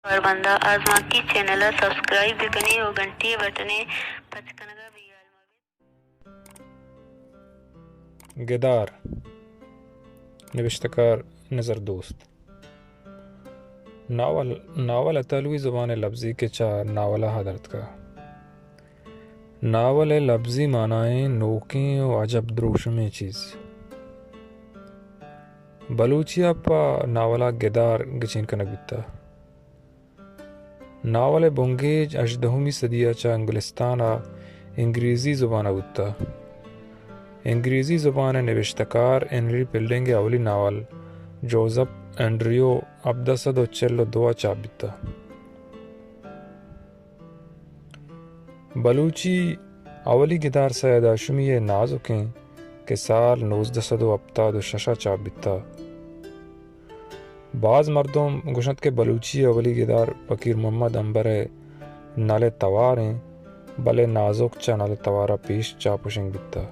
और बंदा आजमा की चैनल सब्सक्राइब करनी और घंटी बटने पचकनगा भी गेदार नविश्तकार नज़र दोस्त नावल अतलवी ज़ुबान लफ्ज़ी के चार नावला हजरत का नावल लफ्ज़ी मानाएं नोकें और अजब द्रोश में चीज़ बलूचिया पा नावला गेदार गचीन कनक बिता नावल बुंगेज अशदहुमी सदिया चा इंग्लिस्ताना इंग्रेज़ी ज़ुबान बुता इंग्रेज़ी ज़ुबान नविश्तकार एनरी पिल्डिंग अवली नावल जोसेफ एंड्रियो अब्दसद चेल्लो दुआ चाबिता बलूची अवली गिदार सैदा शुमी नाजुकें के साल 1900 शशा चाबिता बाज़ मर्दों गुशत के बलूची अवली गिदार फ़कीर मोहम्मद अंबर नाले तवार हैं बले नाजुक चा नाले तवारा पेश चा पुशंग बिता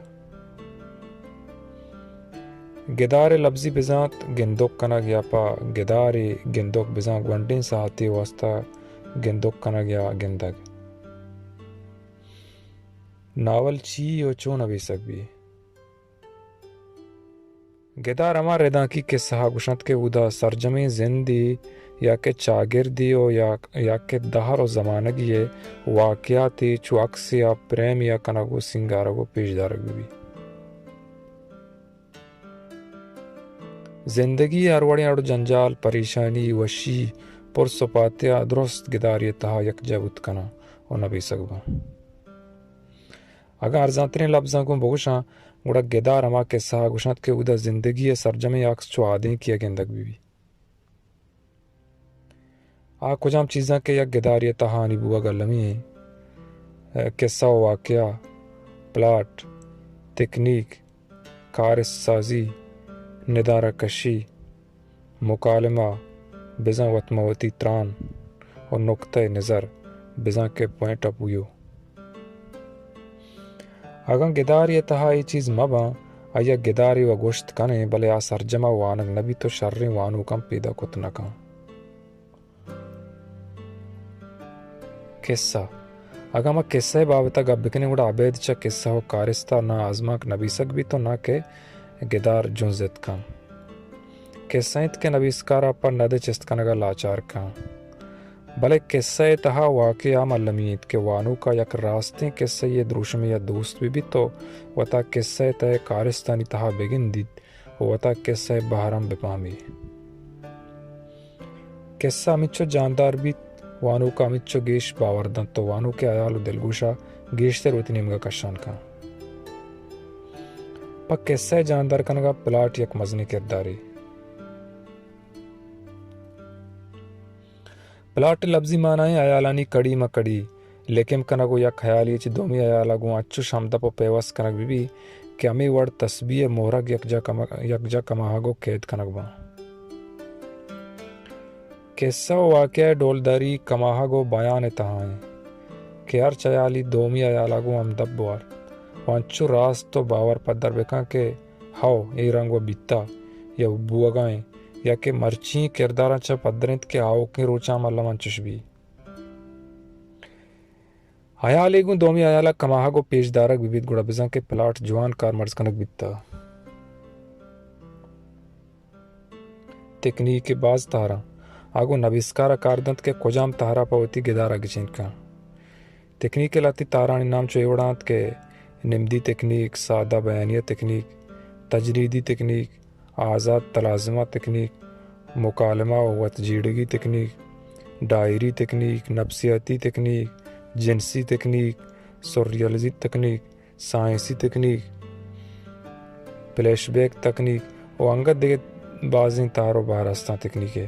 गिदार लफ्ज़ी बिजात गिंदोक कना गया पा गिदारे गिंदोक बिजा वंडिन साहती वास्ता गिंदोक कना गया गिंदग नावल ची और चो नबी सकबी गिदार अमा रेदा की किस्सा गुशत के उदा सरजमे जिंदी या के चागिर्दी ओ या के दहर और ज़मानगी वाक़याती चुअक्स या प्रेम या कनगो सिंगारगो पेशदारक भी जिंदगी अरवड़े अड़ जंजाल परेशानी वशी पुरसपात्या दुरुस्त गिदार तहा यकजा उत्कना और नबी सकबा अगर अर्जातने लफ्ज़ों को बोशा गुड़ा गेदार अमा के सा गुशत के उदा जिंदगी सरजमे अक्स चो आदे किया गेंदक भी आ कुछ चीज़ा के या गेदार ये तहानी बुआ गलमी किस्सा वाक़या प्लाट तकनीक कारसाजी निदारा कशी मुकालमा बिजा वतमवती त्रान और नुक्ता नज़र बिजा के पॉइंट ऑफ व्यू अगर गिदार ये तहा ये चीज़ मबा आया गिदारी व गोश्त कने भले आ सरजमा वानक नबी तो शर्रे वानू कम पैदा कुत न का किस्सा अगर मैं किस्से बाबता गब बिकने उड़ा अबेद चा किस्सा हो कारिस्ता ना आजमाक नबी सक भी तो ना के गिदार जुंजित का किस्साइत के नबीस्कारा पर नदे चिस्त कनगा लाचार का भले किस्से तहा वाक़या मल्लमीत के वानू का यक रास्ते किस्से ये द्रुशम या दोस्त भी तो वता किस्से तय कारिस्तानी तहा बेगिन दीद वता किस्से बहरम बेपामी किस्सा मिच्चो जानदार भी वानू का मिच्चो गेश बावरदन तो वानू के आयालु दिलगुशा गेश ते रोती निमगा कशान का पर किस्से जानदार कनगा प्लाट यक मजनी किरदारी प्लाट लफ्ज़ी मानाएं अयालानी कड़ी मकड़ी लेकिन कनगो या ख्याली च दोमी अयाला गो अच्छु शामदा पो पेवस कनक भी कि अमी वड़ तस्बीह मोहरग यकजा कमाहागो कैद कनक बा किस्सा वाक़या डोलदारी कमाहागो बयान तहाएं कि हर चयाली दोमी अयाला गो अमदब्वार वांचु रास तो बावर पदर बेका के हाओ ए रंग व बित्ता या बुआगाएं या के मर्ची किरदारा चा पदरित के आओ के रोचा मल्ला मंचुश भी अयाले गु दोमी अयाला कमाहा गो पेशदारक विविध गुड़ा बिजा के प्लाट जवान कार मर्ज कनक बित्ता तकनीक के बाज तारा आगो नविस्कारा कारदंत के कोजाम तारा पवती गिदारा गिचिन का तकनीक के लाती तारानी नाम चो एवड़ांत के निम्दी तकनीक सादा बयानिया तकनीक तजरीदी तकनीक आज़ाद तलाज़मा तकनीक मुकालमा व तजीड़गी तकनीक डायरी तकनीक नफ्सियाती तकनीक जिनसी तकनीक सुररियलिज़ी तकनीक साइंसी तकनीक फ्लैशबैक तकनीक और अंगद दे बाज़ी तारो बारस्ता तकनीकें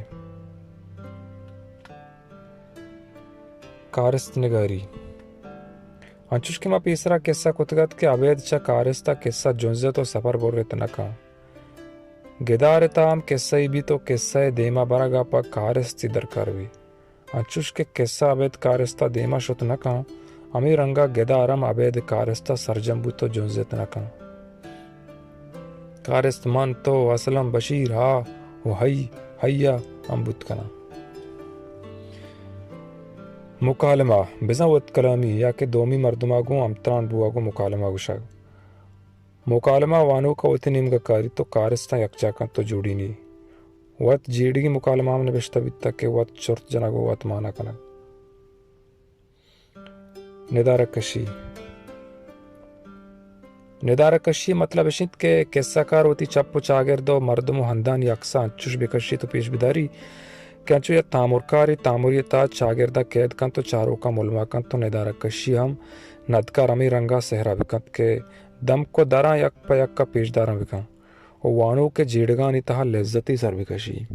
कारिस्त नगारी अंचुश के मा पेसरा किस्सा कुतगत के अवैध चा कारिस्ता किस्सा जुंजत और सफर बोर तनका गिदार ताम किस्से भी तो किस्से देमा बरगा पा कारिस्ती दरकार भी अंचुश के किस्सा अवैध कारिस्ता देमा शुत न का अमी रंगा गिदारम अवैध कारिस्ता सरजम्बू तो जुंजित न का कारिस्त मन तो असलम बशीर हा वो हई हैया अम्बुत कना मुकालमा बिजा वत कलामी या के दोमी मर्दमा गो अमत्रान बुआ गो मुकालमा गुशा मुकालमा वानो का वत निम्ग कारी तो कारिस्ता यकचा का तो जोड़ी नी वत जीड़ी मुकालमा में बिश्ता बित्ता के वत चुर्त जना गो वत माना कना निदारकशी निदारकशी मतलब इशित के किस्साकार होती चप्पू चागिर्दो मर्दमो हंदान यकसा अंचुश बिकशी तो पेश बिदारी कैंचो या तामुरकारी तामुरियता चागिर्दा कैद कन तो चारों का मुलमा कन तो निदारकशी हम नदका रमी रंगा सहरा बिकंत के दम को दरा यक पयक का पेशदारा बिका ओ वानो के जेड़गा नितहा लज्जती सर बिकशी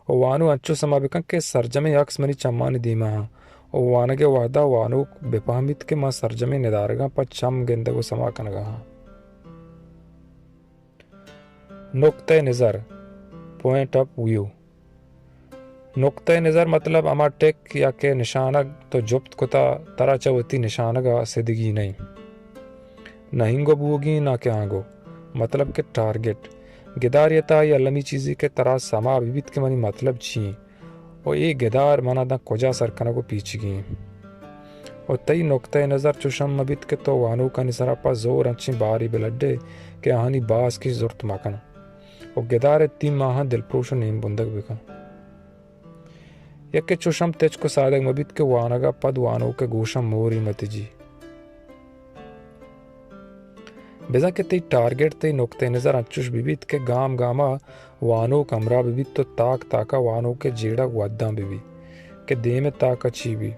ओ वानो अंचो समा बिकन के सरजमे यक्स मनी चम्मानी दीमा ओ वानगे वादा वानो बेपहमित के मा सरजमे निदारगा पर चम गेंदगो समा कनगा नुक्ते नज़र पॉइंट ऑफ व्यू नुक्ते नज़र मतलब अमा टेक या के निशानक तो जुप्त कुता तरा चवती निशानगा सिदगी नहीं नहिंगो बुगी ना के आंगो मतलब के टारगेट गिदारियता या लमी चीज़ी के तरह समा विविध के मनी मतलब छी और ये गिदार मना दा कोजा सरकना को पीछे गई और तई नुक्ते नज़र चुशम मबित के तो वानू का निसरा पा जोर अच्छी बारी बिलड्डे के आहानी बास की जुर्त मकन और गिदार 3 माह दिलप्रोश नीम बुंदक बिका यके चुशम तेज को सादक मबित के वानगा पद वानू के गोशम मोरी मतिजी बेजा के तई टारगेट तई नुक्ते नज़र अचुश बिबित के गाम गामा वानो कमरा बिबित तो ताक ताका वानो के जेड़ा वद्दा बिबी के दे में ताक अच्छी भी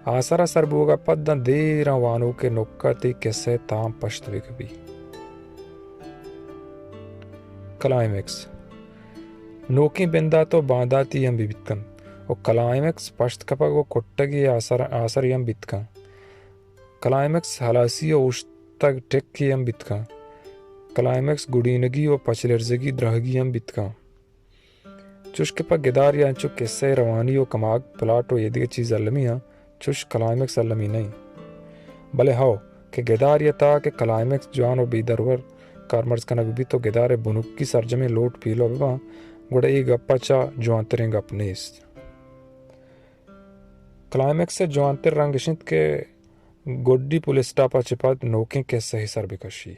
आसरा सरबोगा पद्दा देरा वानो के नुक्का तई कैसे ताम पश्त बिकबी क्लाइमेक्स नोकी बिंदा तो बांदाती हम बिबितकन और क्लाइमेक्स पश्त कपा को कुट्टगी आसर यम बितकन क्लाइमेक्स हलासी और तक टेक की हम बितका क्लाइमेक्स गुडीनगी और पचलर्जगी द्रहगी हम बितका चुश्क पर गिदार या चुक किस्से रवानी और कमाग प्लाट और ये चीज़ अलमिया चुश क्लाइमेक्स अलमी नहीं भले हाओ के गिदार या ता के क्लाइमेक्स जवान और बेदरवर कारमर्स कनक भी तो गिदार बुनुक की सरजमे लोट पीलो बिबा गुड़े एक गप्पा चा जवांतरेंग अपने क्लाइमेक्स से जवांतर रंग के गोड्डी पुलिस टापा चिपा नोके के सही सर बिकशी